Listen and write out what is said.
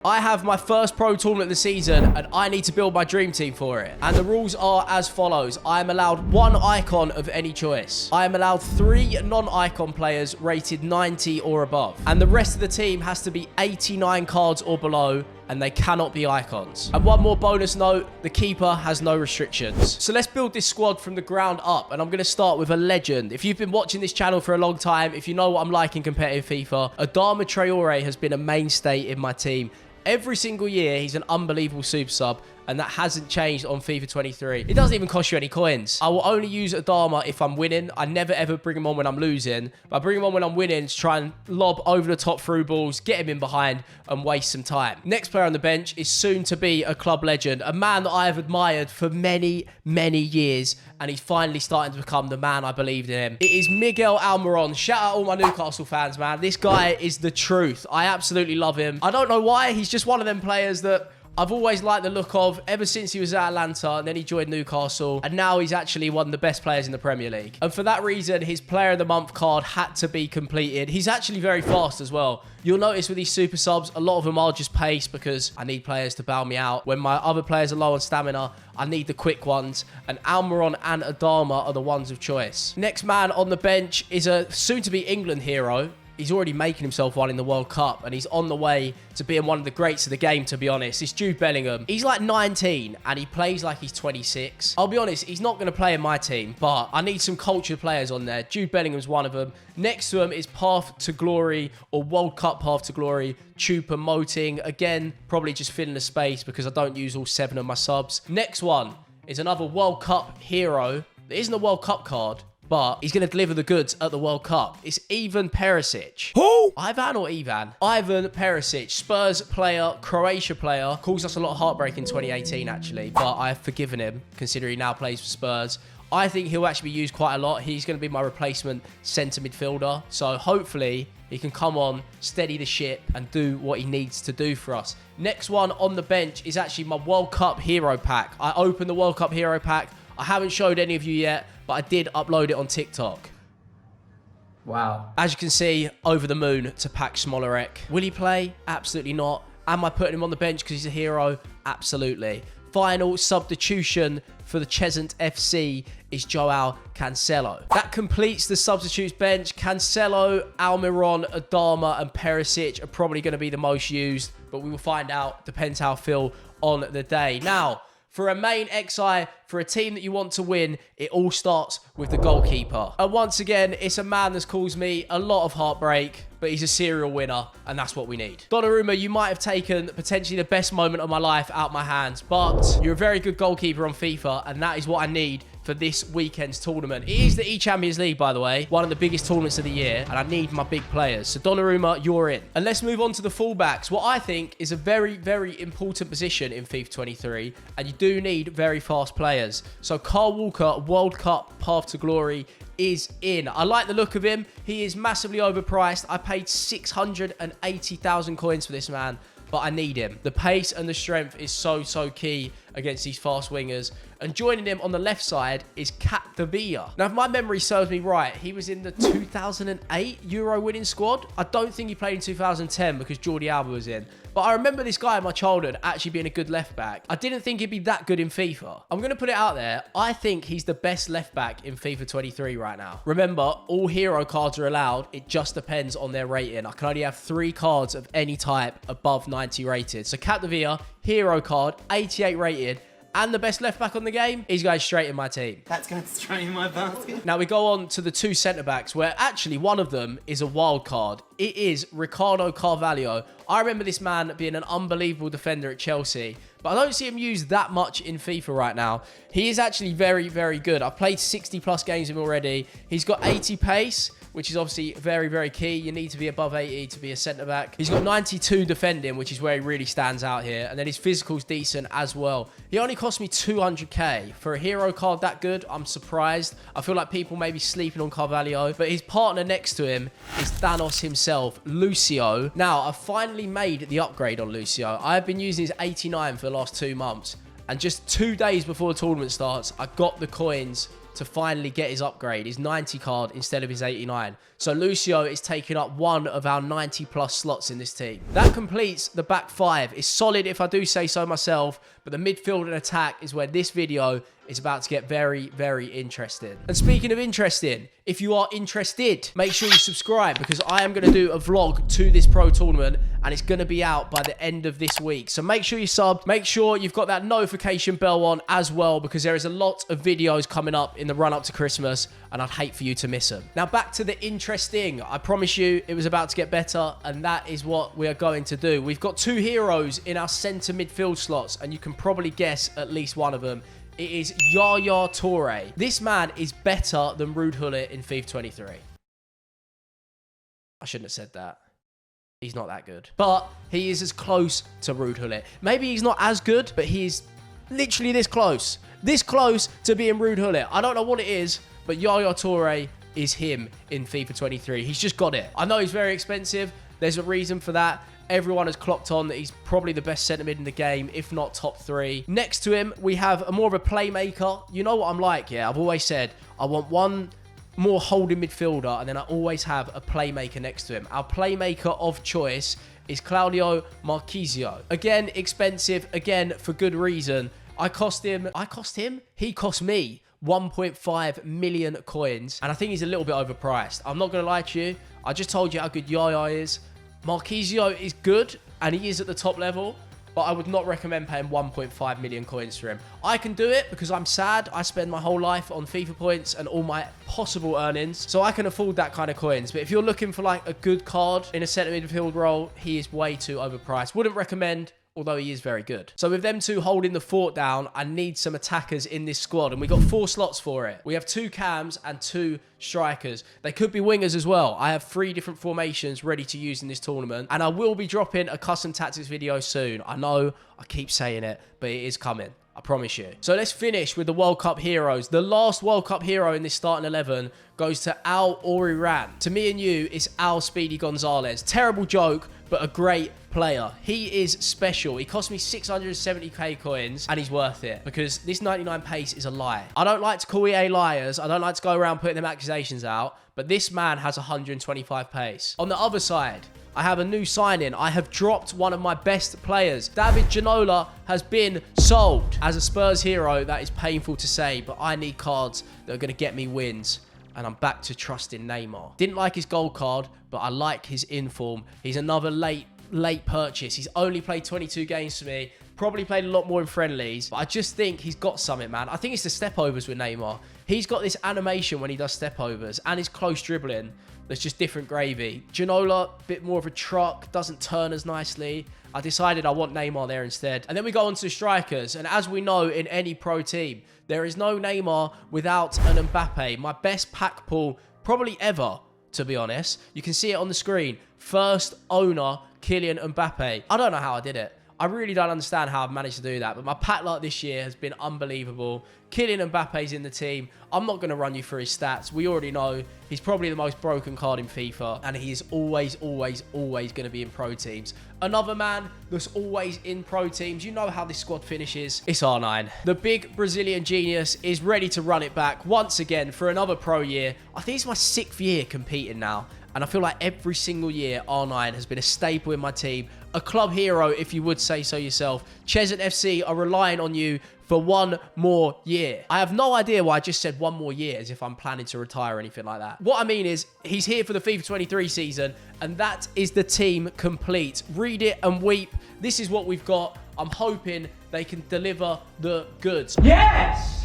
I have my first pro tournament of the season and I need to build my dream team for it. And the rules are as follows. I am allowed one icon of any choice. I am allowed 3 non-icon players rated 90 or above. And the rest of the team has to be 89 cards or below, and they cannot be icons. And one more bonus note, the keeper has no restrictions. So let's build this squad from the ground up, and I'm going to start with a legend. If you've been watching this channel for a long time, if you know what I'm like in competitive FIFA, Adama Traore has been a mainstay in my team. Every single year, he's an unbelievable super sub, and that hasn't changed on FIFA 23. It doesn't even cost you any coins. I will only use Adama if I'm winning. I never ever bring him on when I'm losing, but I bring him on when I'm winning to try and lob over the top through balls, get him in behind, and waste some time. Next player on the bench is soon to be a club legend, a man that I have admired for many, many years, and he's finally starting to become the man I believed in him. It is Miguel Almiron. Shout out all my Newcastle fans, man. This guy is the truth. I absolutely love him. I don't know why. He's just one of them players that I've always liked the look of ever since he was at Atlanta, and then he joined Newcastle, and now he's actually one of the best players in the Premier League. And for that reason, his Player of the Month card had to be completed. He's actually very fast as well. You'll notice with these super subs, a lot of them are just pace because I need players to bail me out. When my other players are low on stamina, I need the quick ones, and Almiron and Adama are the ones of choice. Next man on the bench is a soon-to-be England hero. He's already making himself one in the World Cup, and he's on the way to being one of the greats of the game, to be honest. It's Jude Bellingham. He's like 19, and he plays like he's 26. I'll be honest, he's not going to play in my team, but I need some cultured players on there. Jude Bellingham's one of them. Next to him is Path to Glory, or World Cup Path to Glory, Choupo-Moting. Again, probably just filling the space because I don't use all 7 of my subs. Next one is another World Cup hero. There isn't a World Cup card, but he's going to deliver the goods at the World Cup. It's Ivan Perisic. Who? Ivan or Ivan? Ivan Perisic. Spurs player, Croatia player. Caused us a lot of heartbreak in 2018, actually. But I've forgiven him, considering he now plays for Spurs. I think he'll actually be used quite a lot. He's going to be my replacement centre midfielder. So hopefully he can come on, steady the ship, and do what he needs to do for us. Next one on the bench is actually my World Cup hero pack. I opened the World Cup hero pack. I haven't showed any of you yet, but I did upload it on TikTok. Wow. As you can see, over the moon to pack Smolarek. Will he play? Absolutely not. Am I putting him on the bench because he's a hero? Absolutely. Final substitution for the Cheshunt FC is Joao Cancelo. That completes the substitutes bench. Cancelo, Almiron, Adama, and Perisic are probably going to be the most used, but we will find out. Depends how I feel on the day. Now, for a main XI, for a team that you want to win, it all starts with the goalkeeper. And once again, it's a man that's caused me a lot of heartbreak, but he's a serial winner, and that's what we need. Donnarumma, you might have taken potentially the best moment of my life out my hands, but you're a very good goalkeeper on FIFA, and that is what I need for this weekend's tournament. It is the E-Champions League, by the way, one of the biggest tournaments of the year, and I need my big players. So Donnarumma, you're in. And let's move on to the fullbacks. What I think is a very, very important position in FIFA 23, and you do need very fast players. So Kyle Walker, World Cup Path to Glory, is in. I like the look of him. He is massively overpriced. I paid 680,000 coins for this man, but I need him. The pace and the strength is so, so key against these fast wingers. And joining him on the left side is Capdevila. Now, if my memory serves me right, he was in the 2008 Euro winning squad. I don't think he played in 2010 because Jordi Alba was in. But I remember this guy in my childhood actually being a good left back. I didn't think he'd be that good in FIFA. I'm going to put it out there. I think he's the best left back in FIFA 23 right now. Remember, all hero cards are allowed. It just depends on their rating. I can only have 3 cards of any type above 90 rated. So Capdevila, hero card, 88 rated, and the best left back on the game, he's going straight in my team. That's going straight in my basket. Now we go on to the 2 centre-backs, where actually one of them is a wild card. It is Ricardo Carvalho. I remember this man being an unbelievable defender at Chelsea, but I don't see him used that much in FIFA right now. He is actually very, very good. I've played 60+ games with him already. He's got 80 pace, which is obviously very, very key. You need to be above 80 to be a centre-back. He's got 92 defending, which is where he really stands out here. And then his physical's decent as well. He only cost me 200k. For a hero card that good, I'm surprised. I feel like people may be sleeping on Carvalho. But his partner next to him is Thanos himself, Lucio. Now, I've finally made the upgrade on Lucio. I've been using his 89 for the last 2 months. And just 2 days before the tournament starts, I got the coins to finally get his upgrade, his 90 card instead of his 89. So Lucio is taking up one of our 90+ slots in this team. That completes the back five. It's solid if I do say so myself, but the midfield and attack is where this video is about to get very, very interesting. And speaking of interesting, if you are interested, make sure you subscribe because I am going to do a vlog to this pro tournament and it's going to be out by the end of this week. So make sure you sub, make sure you've got that notification bell on as well because there is a lot of videos coming up in the run up to Christmas and I'd hate for you to miss them. Now back to the interesting. I promise you it was about to get better and that is what we are going to do. We've got two heroes in our centre midfield slots and you can probably guess at least one of them. It is Yaya Toure. This man is better than Ruud Gullit in FIFA 23. I shouldn't have said that. He's not that good. But he is as close to Ruud Gullit. Maybe he's not as good, but he is literally this close. This close to being Ruud Gullit. I don't know what it is, but Yaya Toure is him in FIFA 23. He's just got it. I know he's very expensive. There's a reason for that. Everyone has clocked on that he's probably the best centre mid in the game, if not top 3. Next to him, we have more of a playmaker. You know what I'm like, yeah? I've always said I want one more holding midfielder, and then I always have a playmaker next to him. Our playmaker of choice is Claudio Marchisio. Again, expensive. Again, for good reason. He cost me 1.5 million coins, and I think he's a little bit overpriced. I'm not going to lie to you. I just told you how good Yaya is. Marchisio is good, and he is at the top level, but I would not recommend paying 1.5 million coins for him. I can do it because I'm sad. I spend my whole life on FIFA points and all my possible earnings, so I can afford that kind of coins. But if you're looking for like a good card in a centre midfield role, he is way too overpriced. Wouldn't recommend, although he is very good. So with them two holding the fort down, I need some attackers in this squad, and we got 4 slots for it. We have 2 cams and 2 strikers. They could be wingers as well. I have 3 different formations ready to use in this tournament, and I will be dropping a custom tactics video soon. I know I keep saying it, but it is coming. I promise you. So let's finish with the World Cup heroes. The last World Cup hero in this starting 11 goes to Al Oriran. To me and you, it's Al Speedy Gonzalez. Terrible joke, but a great player. He is special. He cost me 670k coins and he's worth it because this 99 pace is a lie. I don't like to call EA liars. I don't like to go around putting them accusations out, but this man has 125 pace. On the other side, I have a new signing. I have dropped one of my best players. David Ginola has been sold. As a Spurs hero, that is painful to say, but I need cards that are going to get me wins. And I'm back to trusting Neymar. Didn't like his gold card, but I like his inform. He's another late purchase. He's only played 22 games for me. Probably played a lot more in friendlies, but I just think he's got something, man. I think it's the step overs with Neymar. He's got this animation when he does step overs and his close dribbling. That's just different gravy. Ginola, bit more of a truck, doesn't turn as nicely. I decided I want Neymar there instead. And then we go on to strikers. And as we know in any pro team, there is no Neymar without an Mbappe. My best pack pull probably ever, to be honest. You can see it on the screen. First owner, Kylian Mbappe. I don't know how I did it. I really don't understand how I've managed to do that, but my pack luck this year has been unbelievable. Kylian Mbappe's in the team. I'm not going to run you through his stats. We already know he's probably the most broken card in FIFA, and he is always going to be in pro teams. Another man that's always in pro teams. You know how this squad finishes. It's R9. The big Brazilian genius is ready to run it back once again for another pro year. I think it's my 6th year competing now. And I feel like every single year, R9 has been a staple in my team. A club hero, if you would say so yourself. Chesant FC are relying on you for one more year. I have no idea why I just said one more year as if I'm planning to retire or anything like that. What I mean is, he's here for the FIFA 23 season, and that is the team complete. Read it and weep. This is what we've got. I'm hoping they can deliver the goods. Yes!